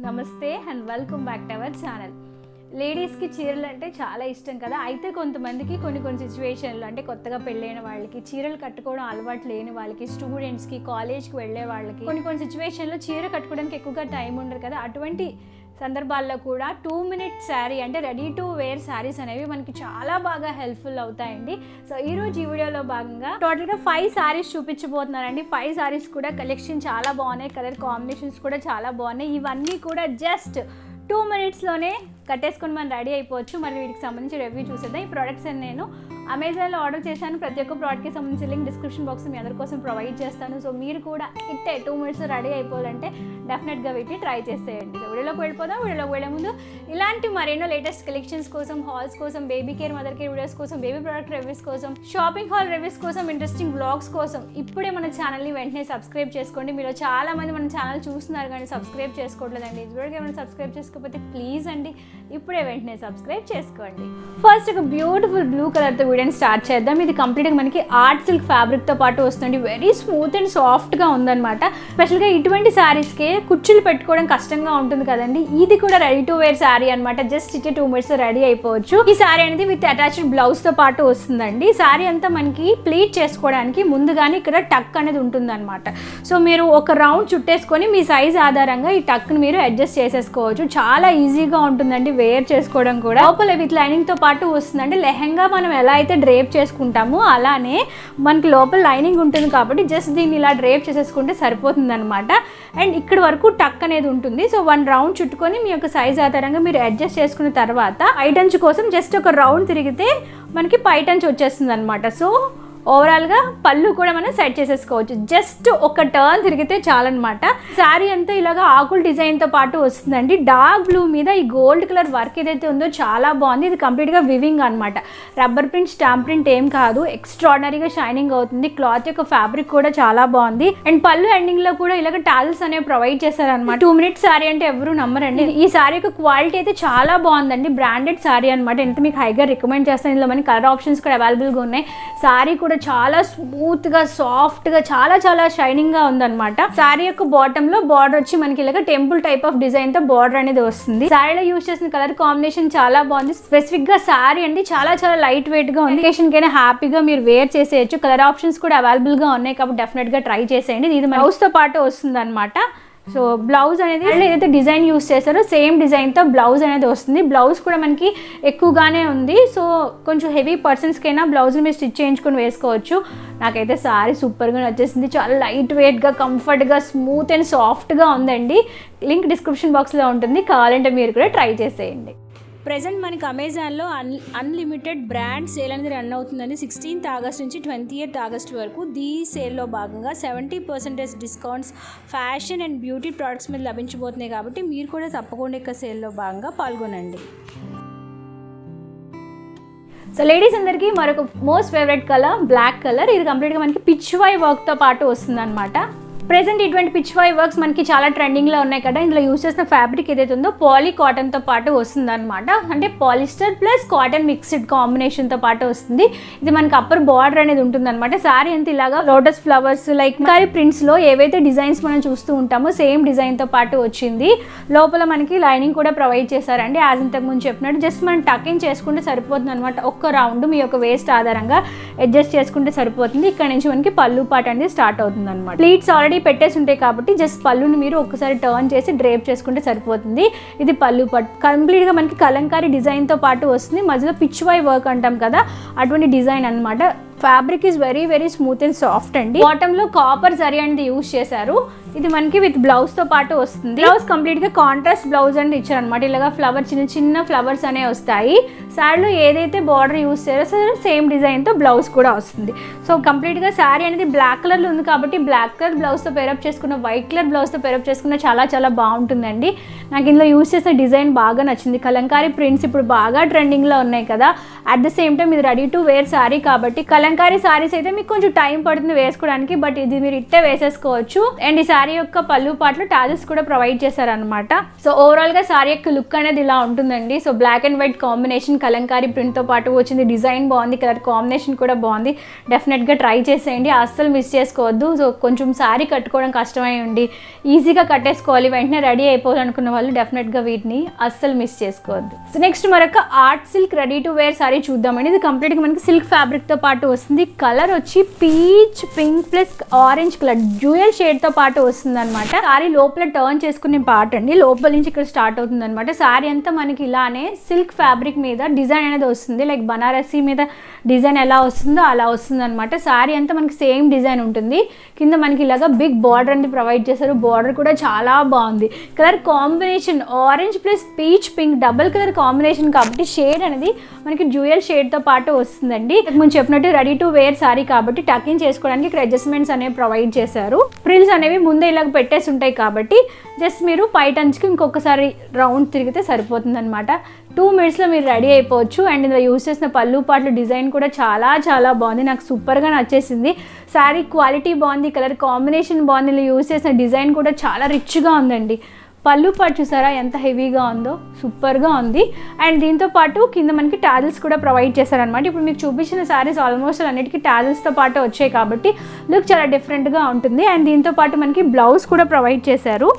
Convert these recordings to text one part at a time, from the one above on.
నమస్తే and welcome back to our channel. లేడీస్కి చీరలు అంటే చాలా ఇష్టం కదా. అయితే కొంతమందికి కొన్ని సిచ్యువేషన్లు అంటే కొత్తగా పెళ్ళైన వాళ్ళకి, చీరలు కట్టుకోవడం అలవాటు లేని వాళ్ళకి, స్టూడెంట్స్కి, కాలేజ్కి వెళ్ళే వాళ్ళకి కొన్ని సిచ్యువేషన్లో చీర కట్టుకోవడానికి ఎక్కువగా టైం ఉండదు కదా. అటువంటి సందర్భాల్లో కూడా 2 minute శారీ అంటే రెడీ టు వేర్ శారీస్ అనేవి మనకి చాలా బాగా హెల్ప్ఫుల్ అవుతాయండి. సో ఈరోజు ఈ వీడియోలో భాగంగా టోటల్గా 5 శారీస్ చూపించబోతున్నానండి. 5 శారీస్ కూడా కలెక్షన్ చాలా బాగున్నాయి, కలర్ కాంబినేషన్స్ కూడా చాలా బాగున్నాయి. ఇవన్నీ కూడా జస్ట్ 2 minutesలోనే కట్టేసుకొని మనం రెడీ అయిపోవచ్చు. మరి వీటికి సంబంధించి రివ్యూ చూసేద్దాం. ఈ ప్రోడక్ట్స్ అని నేను అమెజాన్లో ఆర్డర్ చేశాను. ప్రతి ఒక్క ప్రోడక్ట్కి సంబంధించి లింక్ డిస్క్రిప్షన్ బాక్స్ మీ అందరి కోసం ప్రొవైడ్ చేస్తాను. సో మీరు కూడా ఇట్టే 2 minutes రెడీ అయిపోవాలంటే డెఫినెట్గా వీటిని ట్రై చేసేయండి. సో వీడియోలోకి వెళ్ళిపోదాం. వీడియోలోకి వెళ్ళే ముందు ఇలాంటి మరెన్నో లేటెస్ట్ కలెక్షన్స్ కోసం, హాల్స్ కోసం, baby care, mother care videos కోసం, బేబీ ప్రోడక్ట్ రివ్యూస్ కోసం, షాపింగ్ హాల్ రివ్యూస్ కోసం, ఇంట్రెస్టింగ్ బ్లాగ్స్ కోసం ఇప్పుడే మన ఛానల్ని వెంటనే సబ్స్క్రైబ్ చేసుకోండి. మీరు చాలా మంది మన ఛానల్ చూస్తున్నారు కానీ సబ్స్క్రైబ్ చేసుకోవట్లేదండి. ఇదివరకు ఏమైనా సబ్స్క్రైబ్ చేసుకోకపోతే ప్లీజ్ అండి ఇప్పుడే వెంటనే సబ్స్క్రైబ్ చేసుకోండి. ఫస్ట్ ఒక బ్యూటిఫుల్ బ్లూ కలర్తో వీడియోని స్టార్ట్ చేద్దాం. ఇది కంప్లీట్గా మనకి ఆర్ట్ సిల్క్ ఫ్యాబ్రిక్తో పాటు వస్తుంది. వెరీ స్మూత్ అండ్ సాఫ్ట్గా ఉందన్నమాట. స్పెషల్గా ఇటువంటి శారీస్కి కుర్చీలు పెట్టుకోవడం కష్టంగా ఉంటుంది కదండి. ఇది కూడా రెడీ టు వేర్ శారీ అనమాట. జస్ట్ ఇచ్చే 2 minutes రెడీ అయిపోవచ్చు. ఈ శారీ అనేది విత్ అటాచ్డ్ బ్లౌజ్తో పాటు వస్తుందండి. శారీ అంతా మనకి ప్లీట్ చేసుకోవడానికి ముందుగానే ఇక్కడ టక్ అనేది ఉంటుందన్నమాట. సో మీరు ఒక రౌండ్ చుట్టేసుకొని మీ సైజ్ ఆధారంగా ఈ టక్ని మీరు అడ్జస్ట్ చేసేసుకోవచ్చు. చాలా ఈజీగా ఉంటుందండి వేర్ చేసుకోవడం కూడా. లోపల విత్ లైనింగ్తో పాటు వస్తుందండి. లెహంగా మనం ఎలా అయితే డ్రేప్ చేసుకుంటామో అలానే మనకి లోపల లైనింగ్ ఉంటుంది కాబట్టి జస్ట్ దీన్ని ఇలా డ్రేప్ చేసేసుకుంటే సరిపోతుంది అనమాట. అండ్ ఇక్కడ వరకు టక్ అనేది ఉంటుంది. సో 1 రౌండ్ చుట్టుకొని మీ యొక్క సైజ్ ఆధారంగా మీరు అడ్జస్ట్ చేసుకున్న తర్వాత పైటంచు కోసం జస్ట్ ఒక రౌండ్ తిరిగితే మనకి పైటంచు వచ్చేస్తుంది అనమాట. సో ఓవరాల్గా పళ్ళు కూడా మనం సెట్ చేసేసుకోవచ్చు. జస్ట్ ఒక టర్న్ తిరిగితే చాలన్నమాట. శారీ అంతా ఇలాగా ఆకుల డిజైన్తో పాటు వస్తుందండి. డార్క్ బ్లూ మీద ఈ గోల్డ్ కలర్ వర్క్ ఏదైతే ఉందో చాలా బాగుంది. ఇది కంప్లీట్గా వివింగ్ అనమాట. రబ్బర్ ప్రింట్, స్టాంప్ ప్రింట్ ఏం కాదు. ఎక్స్ట్రాడినరీగా షైనింగ్ అవుతుంది. క్లాత్ యొక్క ఫ్యాబ్రిక్ కూడా చాలా బాగుంది. అండ్ పళ్ళు ఎండింగ్లో కూడా ఇలాగ టాజిల్స్ అనేవి ప్రొవైడ్ చేశారనమాట. 2 minutes శారీ అంటే ఎవరు నమ్మరండి. ఈ శారీ యొక్క క్వాలిటీ అయితే చాలా బాగుందండి. బ్రాండెడ్ శారీ అనమాట. ఎంత మీకు హైగా రికమెండ్ చేస్తాను. ఇందులో మనకి కలర్ ఆప్షన్స్ కూడా అవైలబుల్గా ఉన్నాయి. శారీ కూడా చాలా స్మూత్ గా, సాఫ్ట్ గా, చాలా షైనింగ్ గా ఉందన్నమాట. శారీ యొక్క బాటమ్ లో బార్డర్ వచ్చి మనకి ఇలాగ టెంపుల్ టైప్ ఆఫ్ డిజైన్ తో బార్డర్ అనేది వస్తుంది. శారీలో యూజ్ చేసిన కలర్ కాంబినేషన్ చాలా బాగుంది. స్పెసిఫిక్ గా శారీ అండి చాలా లైట్ వెయిట్ గా ఉంది. ఒకేషన్ కైనా హ్యాపీగా మీరు వేర్ చేసేయచ్చు. కలర్ ఆప్షన్స్ కూడా అవైలబుల్ గా ఉన్నాయి కాబట్టి డెఫినెట్ గా ట్రై చేసేయండి. ఇది బ్లౌజ్ తో పాటు వస్తుంది అనమాట. సో బ్లౌజ్ అనేది ఏదైతే డిజైన్ యూస్ చేస్తారో సేమ్ డిజైన్తో బ్లౌజ్ అనేది వస్తుంది. బ్లౌజ్ కూడా మనకి ఎక్కువగానే ఉంది. సో కొంచెం హెవీ పర్సన్స్కైనా బ్లౌజ్ని మీరు స్టిచ్ చేయించుకొని వేసుకోవచ్చు. నాకైతే శారీ సూపర్గా వచ్చేసింది. చాలా లైట్ వెయిట్గా, కంఫర్ట్గా, స్మూత్ అండ్ సాఫ్ట్గా ఉందండి. లింక్ డిస్క్రిప్షన్ బాక్స్లో ఉంటుంది. కావాలంటే మీరు కూడా ట్రై చేసేయండి. ప్రెజెంట్ మనకి అమెజాన్లో అన్లిమిటెడ్ బ్రాండ్ సేల్ అనేది రన్ అవుతుందండి. 16th August నుంచి 28th August వరకు. ఈ సేల్లో భాగంగా 70% discounts fashion and beauty products మీద లభించబోతున్నాయి కాబట్టి మీరు కూడా తప్పకుండా ఇక సేల్లో భాగంగా పాల్గొనండి. సో లేడీస్ అందరికీ మరొక most favourite colour black colour. ఇది కంప్లీట్గా మనకి పిచ్ వై వర్క్తో పాటు వస్తుంది అనమాట. ప్రెజెంట్ ఇటువంటి పిచ్ వై వర్క్స్ మనకి చాలా ట్రెండింగ్లో ఉన్నాయి కదా. ఇందులో యూజ్ చేసిన ఫ్యాబ్రిక్ ఏదైతే ఉందో పాలీ కాటన్తో పాటు వస్తుంది అనమాట. అంటే పాలిస్టర్ ప్లస్ కాటన్ మిక్స్డ్ కాంబినేషన్తో పాటు వస్తుంది. ఇది మనకి అప్పర్ బార్డర్ అనేది ఉంటుంది అనమాట. శారీ అంతా ఇలాగా లోటస్ ఫ్లవర్స్ లైక్ కారీ ప్రింట్స్లో ఏవైతే డిజైన్స్ మనం చూస్తూ ఉంటామో సేమ్ డిజైన్తో పాటు వచ్చింది. లోపల మనకి లైనింగ్ కూడా ప్రొవైడ్ చేశారండి. యాజ్ ఇంతకుముందు చెప్పినట్టు జస్ట్ మనం టకింగ్ చేసుకుంటే సరిపోతుంది అనమాట. ఒక్క రౌండ్ మీ యొక్క వేస్ట్ ఆధారంగా అడ్జస్ట్ చేసుకుంటే సరిపోతుంది. ఇక్కడ నుంచి మనకి పళ్ళు పాట అనేది స్టార్ట్ అవుతుంది అనమాట. ప్లీట్స్ ఆల్రెడీ పెట్టేసి ఉంటాయి కాబట్టి జస్ట్ పళ్ళుని మీరు ఒకసారి టర్న్ చేసి డ్రేప్ చేసుకుంటే సరిపోతుంది. ఇది పళ్ళు పట్టు కంప్లీట్గా మనకి కలంకారీ డిజైన్తో పాటు వస్తుంది. మధ్యలో పిచ్ వై వర్క్ అంటాం కదా అటువంటి డిజైన్ అనమాట. Fabric is very smooth and soft అండి. బాటంలో కాపర్ జరీ అనేది యూజ్ చేశారు. ఇది మనకి విత్ బ్లౌజ్తో పాటు వస్తుంది. బ్లౌజ్ కంప్లీట్గా కాంట్రాస్ట్ బ్లౌజ్ అనేది ఇచ్చారనమాట. ఇలాగా ఫ్లవర్ చిన్న ఫ్లవర్స్ అనేవి వస్తాయి. శారీలో ఏదైతే బార్డర్ యూజ్ చేస్తారో సేమ్ డిజైన్తో బ్లౌజ్ కూడా వస్తుంది. సో కంప్లీట్గా శారీ అనేది బ్లాక్ కలర్లో ఉంది కాబట్టి బ్లాక్ కలర్ బ్లౌజ్తో పేరప్ చేసుకున్న, వైట్ కలర్ బ్లౌజ్తో పేరప్ చేసుకున్న చాలా బాగుంటుందండి. నాకు ఇందులో యూజ్ చేసిన డిజైన్ బాగా నచ్చింది. కలంకారీ ప్రింట్స్ ఇప్పుడు బాగా ట్రెండింగ్లో ఉన్నాయి కదా. అట్ ద సేమ్ టైం ఇది రెడీ టు వేర్ శారీ కాబట్టి కలంకారీ కలంకారీ సారీస్ అయితే మీకు కొంచెం టైం పడుతుంది వేసుకోవడానికి, బట్ ఇది మీరు ఇట్టే వేసేసుకోవచ్చు. అండ్ ఈ సారీ యొక్క పళ్ళు పాటలో టాజెస్ కూడా ప్రొవైడ్ చేశారనమాట. సో ఓవరాల్ గా సారీ యొక్క లుక్ అనేది ఇలా ఉంటుందండి. So black and white combination Kalamkari print తో పాటు వచ్చింది. డిజైన్ బాగుంది, కలర్ కాంబినేషన్ కూడా బాగుంది. డెఫినెట్ గా ట్రై చేసేయండి, అస్సలు మిస్ చేసుకోవద్దు. సో కొంచెం సారీ కట్టుకోవడం కష్టమై ఉండి ఈజీగా కట్టేసుకోవాలి, వెంటనే రెడీ అయిపోవాలి అనుకున్న వాళ్ళు డెఫినెట్ గా వీటిని అస్సలు మిస్ చేసుకోవద్దు. సో నెక్స్ట్ మరొక art silk ready to wear sari చూద్దామండి. ఇది కంప్లీట్ గా మనకి సిల్క్ ఫ్యాబ్రిక్ తో పాటు వస్తుంది. కలర్ వచ్చి peach pink plus orange colour dual shade తో పాటు వస్తుంది అనమాట. సారీ లోపల టర్న్ చేసుకునే పార్ట్ అండి, లోపల నుంచి ఇక్కడ స్టార్ట్ అవుతుంది అనమాట. సారీ అంతా మనకి ఇలానే సిల్క్ ఫ్యాబ్రిక్ మీద డిజైన్ అనేది వస్తుంది, లైక్ బనారసీ మీద డిజైన్ ఎలా వస్తుందో అలా వస్తుంది అనమాట. సారీ అంతా మనకి సేమ్ డిజైన్ ఉంటుంది. కింద మనకి ఇలాగా బిగ్ బార్డర్ అనేది ప్రొవైడ్ చేశారు. బార్డర్ కూడా చాలా బాగుంది. Colour combination orange plus peach pink double colour combination కాబట్టి షేడ్ అనేది మనకి డ్యూయల్ షేడ్ తో పాటు వస్తుందండి. ముందు చెప్పినట్టు రెడీ టు వేర్ సారీ కాబట్టి టకింగ్ చేసుకోవడానికి ఇక్కడ అడ్జస్ట్మెంట్స్ అనేవి ప్రొవైడ్ చేశారు. ఫ్రిల్స్ అనేవి ముందే ఇలాగ పెట్టేసి ఉంటాయి కాబట్టి జస్ట్ మీరు పైటంచుకి ఇంకొకసారి రౌండ్ తిరిగితే సరిపోతుంది అనమాట. 2 minutesలో మీరు రెడీ అయిపోవచ్చు. అండ్ ఇందులో యూస్ చేసిన పళ్ళు పాటలు డిజైన్ కూడా చాలా చాలా బాగుంది, నాకు సూపర్గా నచ్చేసింది. శారీ క్వాలిటీ బాగుంది, కలర్ కాంబినేషన్ బాగుంది, ఇందులో యూస్ చేసిన డిజైన్ కూడా చాలా రిచ్గా ఉందండి. పళ్ళు పాటు చూసారా ఎంత హెవీగా ఉందో, సూపర్గా ఉంది. అండ్ దీంతో పాటు కింద మనకి టాజిల్స్ కూడా ప్రొవైడ్ చేశారనమాట. ఇప్పుడు మీకు చూపించిన శారీస్ ఆల్మోస్ట్ అన్నిటికీ టాజిల్స్తో పాటు వచ్చాయి కాబట్టి లుక్ చాలా డిఫరెంట్గా ఉంటుంది. అండ్ దీంతో పాటు మనకి బ్లౌజ్ కూడా ప్రొవైడ్ చేశారు.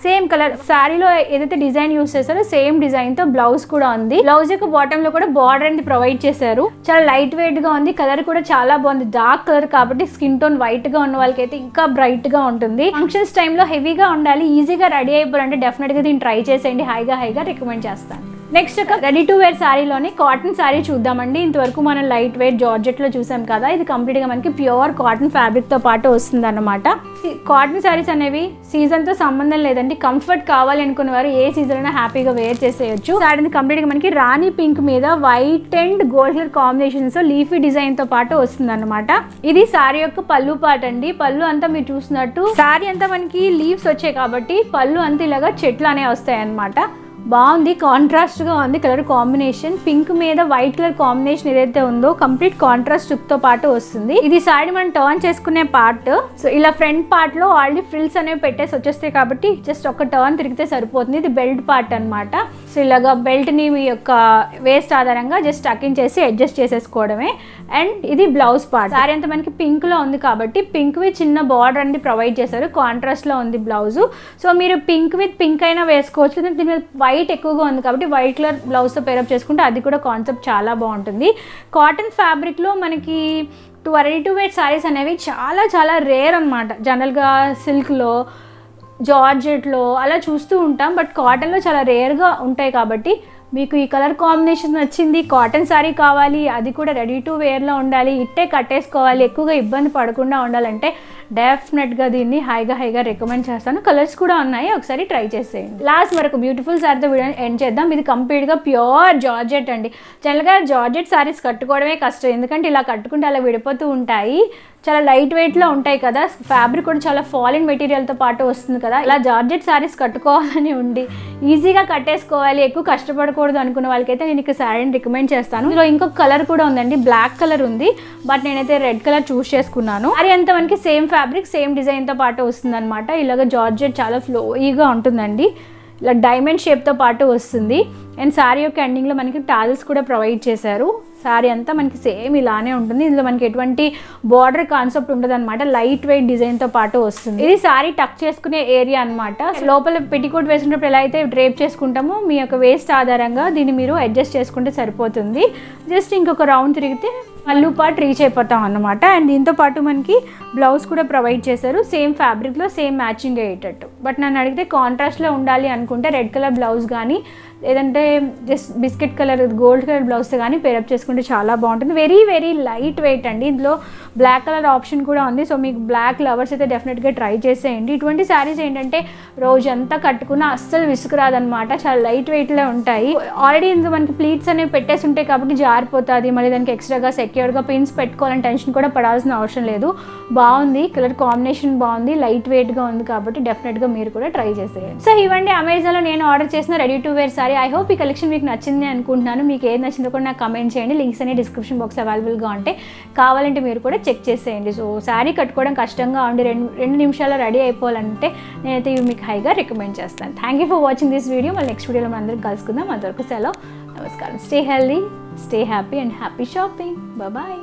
సేమ్ కలర్ శారీలో ఏదైతే డిజైన్ యూస్ చేస్తారో సేమ్ డిజైన్ తో బ్లౌజ్ కూడా ఉంది. బ్లౌజ్ యొక్క బాటమ్ లో కూడా బార్డర్ అనేది ప్రొవైడ్ చేశారు. చాలా లైట్ వెయిట్ గా ఉంది, కలర్ కూడా చాలా బాగుంది. డార్క్ కలర్ కాబట్టి స్కిన్ టోన్ వైట్ గా ఉన్న వాళ్ళకి అయితే ఇంకా బ్రైట్ గా ఉంటుంది. ఫంక్షన్స్ టైంలో హెవీగా ఉండాలి, ఈజీగా రెడీ అయిపోవాలంటే డెఫినెట్ గా దీన్ని ట్రై చేసేయండి, హైగా రికమెండ్ చేస్తాను. నెక్స్ట్ ఒక రెడీ టు వేర్ శారీలోని కాటన్ శారీ చూద్దామండి. ఇంతవరకు మనం లైట్ వెయిట్ జార్జెట్లో చూసాం కదా, ఇది కంప్లీట్గా మనకి ప్యూర్ కాటన్ ఫ్యాబ్రిక్తో పాటు వస్తుంది అన్నమాట. కాటన్ శారీస్ అనేవి సీజన్తో సంబంధం లేదండి, కంఫర్ట్ కావాలి అనుకున్న వారు ఏ సీజన్ అయినా హ్యాపీగా వేర్ చేసేయచ్చు. శారీ కంప్లీట్గా మనకి రాణి పింక్ మీద white and gold colour combinations leafy డిజైన్తో పాటు వస్తుంది అన్నమాట. ఇది శారీ యొక్క పళ్ళు పార్ట్ అండి. పళ్ళు అంతా మీరు చూసినట్టు శారీ అంతా మనకి లీవ్స్ వచ్చాయి కాబట్టి పళ్ళు అంతా ఇలాగా చెట్లు అనేవి వస్తాయి అన్నమాట. బాగుంది, కాంట్రాస్ట్గా ఉంది కలర్ కాంబినేషన్. పింక్ మీద వైట్ కలర్ కాంబినేషన్ ఏదైతే ఉందో కంప్లీట్ కాంట్రాస్ట్ లుక్ తో పాటు వస్తుంది. ఇది సారీ మనం టర్న్ చేసుకునే పార్ట్. సో ఇలా ఫ్రంట్ పార్ట్ లో ఆల్రెడీ ఫ్రిల్స్ అనేవి పెట్టేసి వచ్చేస్తాయి కాబట్టి జస్ట్ ఒక టర్న్ తిరిగితే సరిపోతుంది. ఇది బెల్ట్ పార్ట్ అనమాట. సో ఇలాగా బెల్ట్ ని మీ యొక్క వేస్ట్ ఆధారంగా జస్ట్ టకింగ్ చేసి అడ్జస్ట్ చేసేసుకోవడమే. అండ్ ఇది బ్లౌజ్ పార్ట్. సారీ అంతా మనకి పింక్ లో ఉంది కాబట్టి పింక్ విత్ చిన్న బార్డర్ అనేది ప్రొవైడ్ చేశారు, కాంట్రాస్ట్ లో ఉంది బ్లౌజ్. సో మీరు పింక్ విత్ పింక్ అయినా వేసుకోవచ్చు, దీని మీద వైట్ ఎక్కువగా ఉంది కాబట్టి వైట్ కలర్ బ్లౌజ్తో పేరప్ చేసుకుంటే అది కూడా కాన్సెప్ట్ చాలా బాగుంటుంది. కాటన్ ఫ్యాబ్రిక్లో మనకి రెడీ టు వేర్ శారీస్ అనేవి చాలా చాలా రేర్ అనమాట. జనరల్గా సిల్క్లో జార్జెట్లో అలా చూస్తూ ఉంటాం, బట్ కాటన్లో చాలా రేర్గా ఉంటాయి కాబట్టి మీకు ఈ కలర్ కాంబినేషన్ నచ్చింది, కాటన్ శారీ కావాలి, అది కూడా రెడీ టు వేర్లో ఉండాలి, ఇట్టే కట్టేసుకోవాలి, ఎక్కువగా ఇబ్బంది పడకుండా ఉండాలంటే డెఫినెట్గా దీన్ని హైగా రికమెండ్ చేస్తాను. కలర్స్ కూడా ఉన్నాయి, ఒకసారి ట్రై చేసేయండి. లాస్ట్ వరకు బ్యూటిఫుల్ శారీతో వీడియో ఎండ్ చేద్దాం. ఇది కంప్లీట్గా ప్యూర్ జార్జెట్ అండి. జనరల్గా జార్జెట్ శారీస్ కట్టుకోవడమే కష్టం, ఎందుకంటే ఇలా కట్టుకుంటే అలా విడిపోతూ ఉంటాయి. చాలా లైట్ వెయిట్లో ఉంటాయి కదా, ఫ్యాబ్రిక్ కూడా చాలా ఫాలిన్ మెటీరియల్తో పాటు వస్తుంది కదా. ఇలా జార్జెట్ శారీస్ కట్టుకోవాలని ఉండి ఈజీగా కట్టేసుకోవాలి, ఎక్కువ కష్టపడకూడదు అనుకున్న వాళ్ళకైతే నేను ఇక శారీని రికమెండ్ చేస్తాను. ఇందులో ఇంకొక కలర్ కూడా ఉందండి, బ్లాక్ కలర్ ఉంది, బట్ నేనైతే రెడ్ కలర్ చూస్ చేసుకున్నాను. శారీ అంతా మనకి సేమ్ ఫ్యాబ్రిక్ సేమ్ డిజైన్తో పాటు వస్తుంది అనమాట. ఇలాగ జార్జెట్ చాలా ఫ్లోయిగా ఉంటుందండి, ఇలా డైమండ్ షేప్తో పాటు వస్తుంది. అండ్ శారీ యొక్క ఎండింగ్లో మనకి టాజల్స్ కూడా ప్రొవైడ్ చేశారు. శారీ అంతా మనకి సేమ్ ఇలానే ఉంటుంది, ఇందులో మనకి ఎటువంటి బార్డర్ కాన్సెప్ట్ ఉండదు అనమాట, లైట్ వెయిట్ డిజైన్తో పాటు వస్తుంది. ఇది శారీ టక్ చేసుకునే ఏరియా అనమాట. లోపల పెట్టికోట్ వేసుకున్నప్పుడు ఎలా అయితే డ్రేప్ చేసుకుంటామో మీ యొక్క వేస్ట్ ఆధారంగా దీన్ని మీరు అడ్జస్ట్ చేసుకుంటే సరిపోతుంది. జస్ట్ ఇంకొక రౌండ్ తిరిగితే పళ్ళు పార్ట్ రీచ్ అయిపోతాం అన్నమాట. అండ్ దీంతో పాటు మనకి బ్లౌజ్ కూడా ప్రొవైడ్ చేశారు, సేమ్ ఫ్యాబ్రిక్లో సేమ్ మ్యాచింగ్ అయ్యేటట్టు. బట్ నన్ను అడిగితే కాంట్రాస్ట్లో ఉండాలి అనుకుంటే రెడ్ కలర్ బ్లౌజ్ కానీ లేదంటే just biscuit colour gold colour బ్లౌజ్తో కానీ పేరప్ చేసుకుంటే చాలా బాగుంటుంది. వెరీ వెరీ లైట్ వెయిట్ అండి. ఇందులో బ్లాక్ కలర్ ఆప్షన్ కూడా ఉంది, సో మీకు బ్లాక్ లవర్స్ అయితే డెఫినెట్గా ట్రై చేసేయండి. ఇటువంటి శారీస్ ఏంటంటే రోజంతా కట్టుకున్న అస్సలు విసుకురాదనమాట, చాలా లైట్ వెయిట్లో ఉంటాయి. ఆల్రెడీ ఇందులో మనకి ప్లీట్స్ అనేవి పెట్టేసి ఉంటాయి కాబట్టి జారిపోతుంది, మళ్ళీ దానికి ఎక్స్ట్రాగా సెక్యూర్గా పిన్స్ పెట్టుకోవాలని టెన్షన్ కూడా పడాల్సిన అవసరం లేదు. బాగుంది, కలర్ కాంబినేషన్ బాగుంది, లైట్ వెయిట్గా ఉంది కాబట్టి డెఫినెట్గా మీరు కూడా ట్రై చేసేయండి. సో ఇవ్వండి అమెజాన్లో నేను ఆర్డర్ చేసిన ready to wear sari. I hope ఈ కలెక్షన్ మీకు నచ్చింది అనుకుంటున్నాను. మీకు ఏది నచ్చిందో కూడా నాకు కమెంట్ చేయండి. లింక్స్ అనే డిస్క్రిప్షన్ బాక్స్ అవైలబుల్గా ఉంటాయి, కావాలంటే మీరు కూడా చెక్ చేసేయండి. సో శారీ కట్టుకోవడం కష్టంగా ఉండి రెండు నిమిషాల్లో రెడీ అయిపోవాలంటే నేనైతే ఇవి మీకు హైగా రికమెండ్ చేస్తాను. Thank you for watching this video. మళ్ళీ నెక్స్ట్ వీడియోలో మనం అందరం కలుసుకుందాం. అంతవరకు సెలవు, నమస్కారం. Stay healthy, stay happy and happy shopping. Bye.